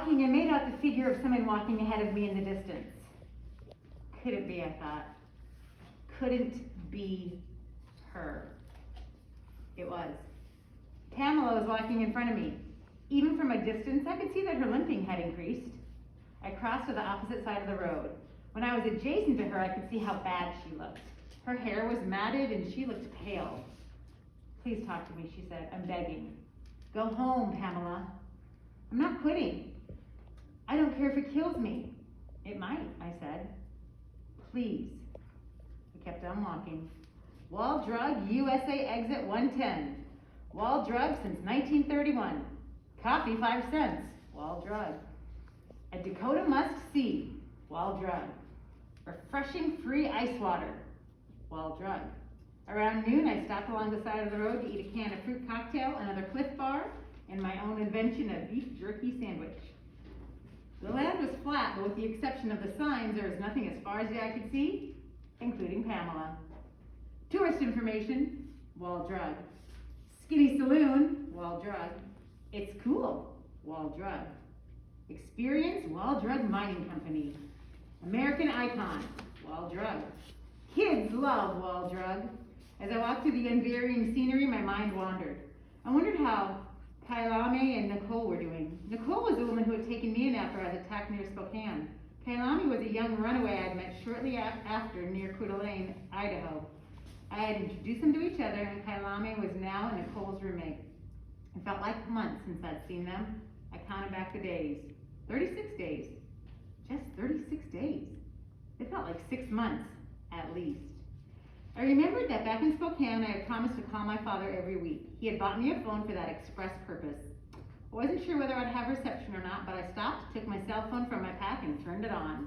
walking and made out the figure of someone walking ahead of me in the distance. Could it be, I thought. Couldn't be her. It was. Pamela was walking in front of me. Even from a distance, I could see that her limping had increased. I crossed to the opposite side of the road. When I was adjacent to her, I could see how bad she looked. Her hair was matted and she looked pale. Please talk to me, she said. I'm begging. Go home, Pamela. I'm not quitting. I don't care if it kills me. It might, I said. Please. We kept on walking. Wall Drug, USA exit 110. Wall Drug since 1931. Coffee 5 cents. Wall Drug. A Dakota must-see. Wall Drug. Refreshing free ice water. Wall Drug. Around noon, I stopped along the side of the road to eat a can of fruit cocktail, another Cliff Bar, and my own invention of beef jerky sandwich. The land was flat, but with the exception of the signs, there was nothing as far as the eye could see, including Pamela. Tourist information, Wall Drug. Skinny Saloon, Wall Drug. It's cool, Wall Drug. Experience, Wall Drug Mining Company. American Icon, Wall Drug. Kids love Wall Drug. As I walked through the unvarying scenery, my mind wandered. I wondered how Kailame and Nicole were doing. Nicole was the woman who had taken me in after I was attacked near Spokane. Kailame was a young runaway I had met shortly after near Coeur d'Alene, Idaho. I had introduced them to each other, and Kailame was now Nicole's roommate. It felt like months since I'd seen them. I counted back the days. 36 days. Just 36 days. It felt like 6 months, at least. I remembered that back in Spokane, I had promised to call my father every week. He had bought me a phone for that express purpose. I wasn't sure whether I'd have reception or not, but I stopped, took my cell phone from my pack, and turned it on.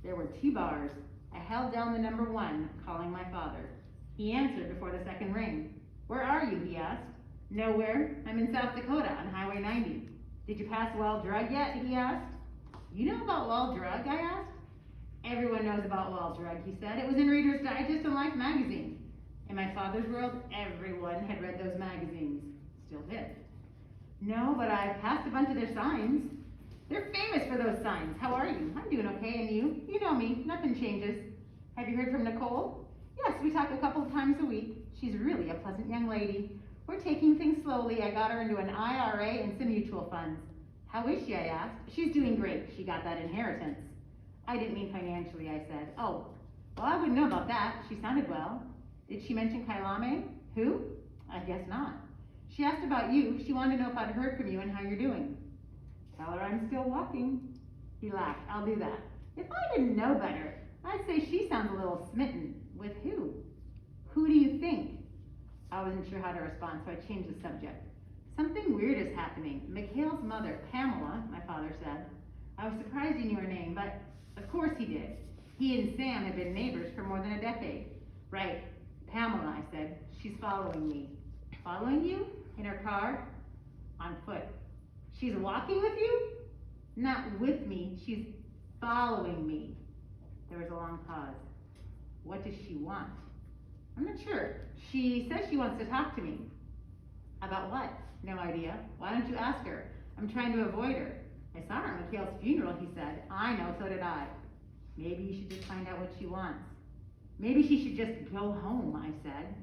There were 2 bars. I held down the number 1, calling my father. He answered before the second ring. Where are you? He asked. Nowhere. I'm in South Dakota on Highway 90. Did you pass Wall Drug yet? He asked. You know about Wall Drug? I asked. Everyone knows about Wall Drug, he said. It was in Reader's Digest and Life magazine. In my father's world, everyone had read those magazines. Still did. No, but I've passed a bunch of their signs. They're famous for those signs. How are you? I'm doing okay, and you? You know me. Nothing changes. Have you heard from Nicole? Yes, we talk a couple of times a week. She's really a pleasant young lady. We're taking things slowly. I got her into an IRA and some mutual funds. How is she? I asked. She's doing great. She got that inheritance. I didn't mean financially, I said. Oh, well, I wouldn't know about that. She sounded well. Did she mention Kailame? Who? I guess not. She asked about you. She wanted to know if I'd heard from you and how you're doing. Tell her I'm still walking. He laughed. I'll do that. If I didn't know better, I'd say she sounds a little smitten. With who? Who do you think? I wasn't sure how to respond, so I changed the subject. Something weird is happening. Mikhail's mother, Pamela, my father said. I was surprised he knew her name, but of course he did. He and Sam had been neighbors for more than a decade. Right. Pamela, I said. She's following me. Following you? In her car? On foot. She's walking with you? Not with me. She's following me. There was a long pause. What does she want? I'm not sure. She says she wants to talk to me. About what? No idea. Why don't you ask her? I'm trying to avoid her. I saw her at Mikhail's funeral, he said. I know, so did I. Maybe you should just find out what she wants. Maybe she should just go home, I said.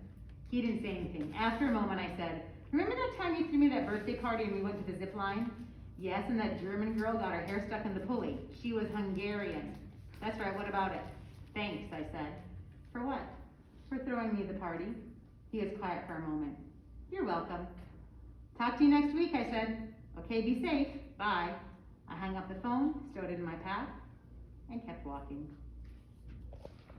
He didn't say anything. After a moment, I said, remember that time you threw me that birthday party and we went to the zip line? Yes, and that German girl got her hair stuck in the pulley. She was Hungarian. That's right, what about it? Thanks, I said. For what? For throwing me the party. He was quiet for a moment. You're welcome. Talk to you next week, I said. Okay, be safe. Bye. I hung up the phone, stowed it in my pack, and kept walking.